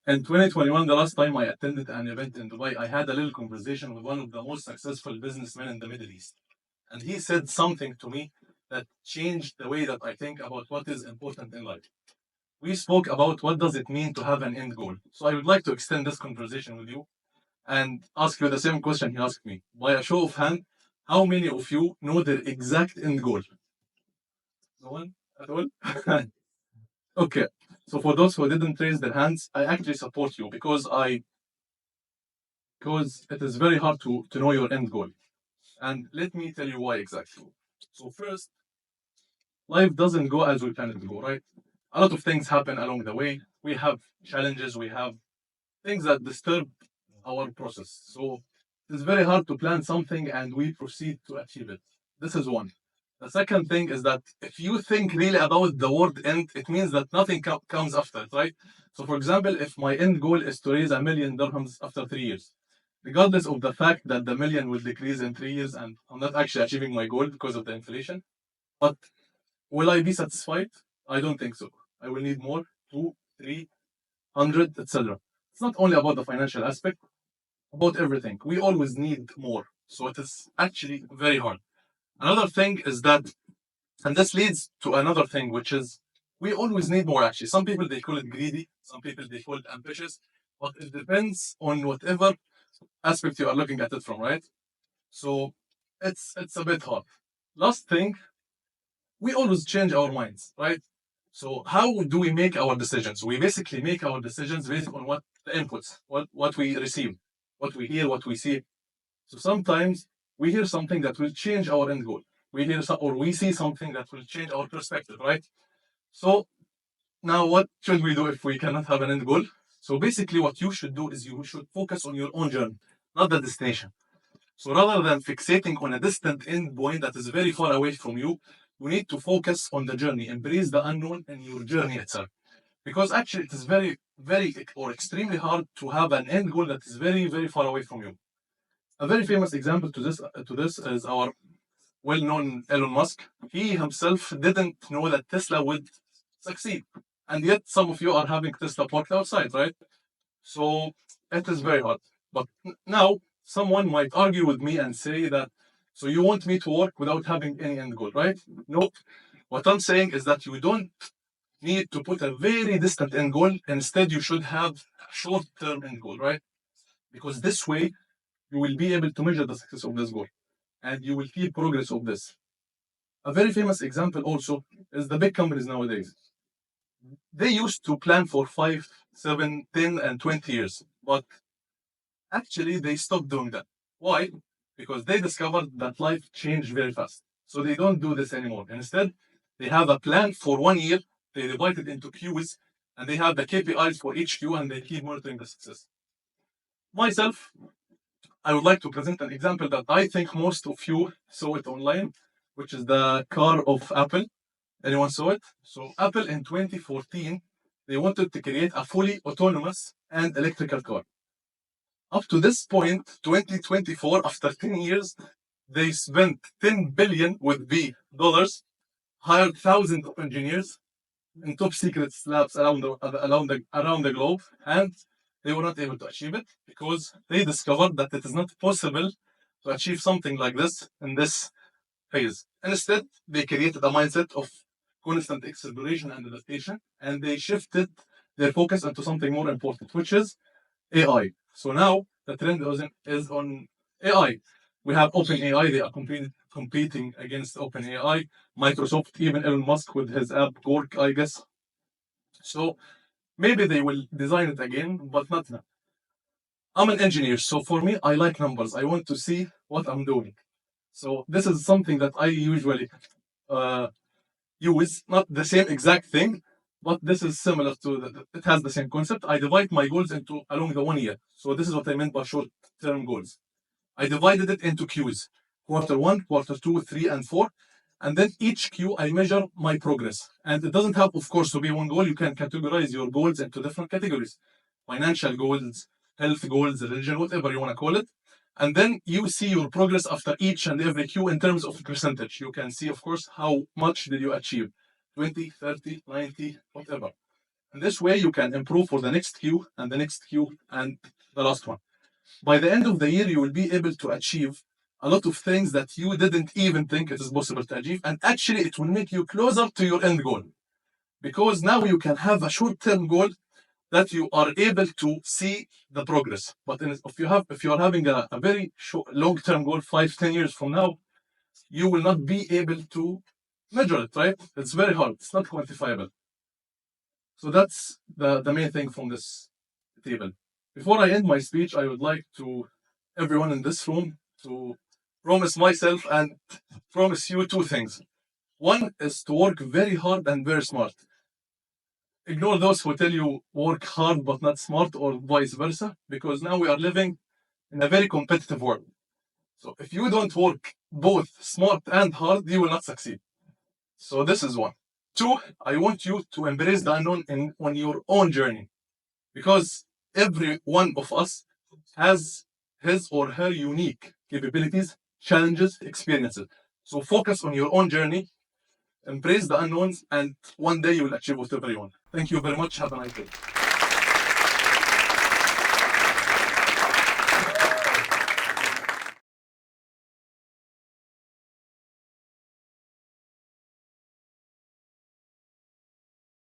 In 2021, the last time I attended an event in Dubai, I had a little conversation with one of the most successful businessmen in the Middle East. And he said something to me that changed the way that I think about what is important in life. We spoke about what does it mean to have an end goal. So I would like to extend this conversation with you and ask you the same question he asked me. By a show of hand, how many of you know their exact end goal? No one at all? Okay. So for those who didn't raise their hands, I actually support you because it is very hard to know your end goal. And let me tell you why exactly. So first, life doesn't go as we plan it to go, right? A lot of things happen along the way. We have challenges, we have things that disturb our process. So it's very hard to plan something and we proceed to achieve it. This is one. The second thing is that if you think really about the word end, it means that nothing comes after it, right? So, for example, if my end goal is to raise 1 million dirhams after 3 years, regardless of the fact that the million will decrease in 3 years and I'm not actually achieving my goal because of the inflation, but will I be satisfied? I don't think so. I will need more, two, 300, etc. It's not only about the financial aspect, about everything. We always need more. So it is actually very hard. Another thing is that, and this leads to another thing, which is we always need more actually. Some people they call it greedy, some people they call it ambitious, but it depends on whatever aspect you are looking at it from, right? So it's a bit hard. Last thing, we always change our minds, right? So how do we make our decisions? We basically make our decisions based on what the inputs, what we receive, what we hear, what we see. So sometimes we hear something that will change our end goal. We hear or we see something that will change our perspective, right? So now what should we do if we cannot have an end goal? So basically what you should do is you should focus on your own journey, not the destination. So rather than fixating on a distant end point that is very far away from you, you need to focus on the journey, embrace the unknown in your journey itself. Because actually it is very, very or extremely hard to have an end goal that is very, very far away from you. A very famous example to this is our well-known Elon Musk. He himself didn't know that Tesla would succeed, and yet some of you are having Tesla parked outside, right? So it is very hard. But now someone might argue with me and say that, so you want me to work without having any end goal, right? Nope. What I'm saying is that you don't need to put a very distant end goal. Instead, you should have a short-term end goal, right? Because this way you will be able to measure the success of this goal and you will see progress of this. A very famous example also is the big companies nowadays. They used to plan for 5, 7, 10, and 20 years, but actually they stopped doing that. Why? Because they discovered that life changed very fast. So they don't do this anymore. Instead, they have a plan for 1 year, they divide it into queues, and they have the KPIs for each queue and they keep monitoring the success. Myself, I would like to present an example that I think most of you saw it online, which is the car of Apple. Anyone saw it? So Apple in 2014, they wanted to create a fully autonomous and electrical car. Up to this point, 2024, after 10 years, they spent 10 billion with B dollars, hired thousands of engineers in top secret labs around the globe, and they were not able to achieve it because they discovered that it is not possible to achieve something like this in this phase. Instead, they created a mindset of constant exploration and adaptation, and they shifted their focus into something more important, which is AI. So now the trend is on AI. We have OpenAI, they are competing against OpenAI, Microsoft, even Elon Musk with his app Gork, I guess. So maybe they will design it again, but not now. I'm an engineer, so for me, I like numbers. I want to see what I'm doing. So this is something that I usually uh, use, not the same exact thing, but this is similar to it has the same concept. I divide my goals into along the 1 year. So this is what I meant by short-term goals. I divided it into queues, quarter one, quarter two, three, and four. And then each queue, I measure my progress. And it doesn't have, of course, to be one goal. You can categorize your goals into different categories: financial goals, health goals, religion, whatever you want to call it. And then you see your progress after each and every queue in terms of percentage. You can see, of course, how much did you achieve: 20, 30, 90, whatever. And this way you can improve for the next Q and the next Q and the last one. By the end of the year, you will be able to achieve a lot of things that you didn't even think it is possible to achieve. And actually, it will make you closer to your end goal. Because now you can have a short-term goal that you are able to see the progress. But if you are having a very short, long-term goal, 5-10 years from now, you will not be able to measure it, right? It's very hard. It's not quantifiable. So that's the main thing from this table. Before I end my speech, I would like to everyone in this room to promise myself and promise you two things. One is to work very hard and very smart. Ignore those who tell you work hard but not smart or vice versa, because now we are living in a very competitive world. So if you don't work both smart and hard, you will not succeed. So this is one. Two, I want you to embrace the unknown on your own journey, because every one of us has his or her unique capabilities, challenges, experiences. So focus on your own journey, embrace the unknowns, and one day you will achieve whatever you want. Thank you very much. Have a nice day.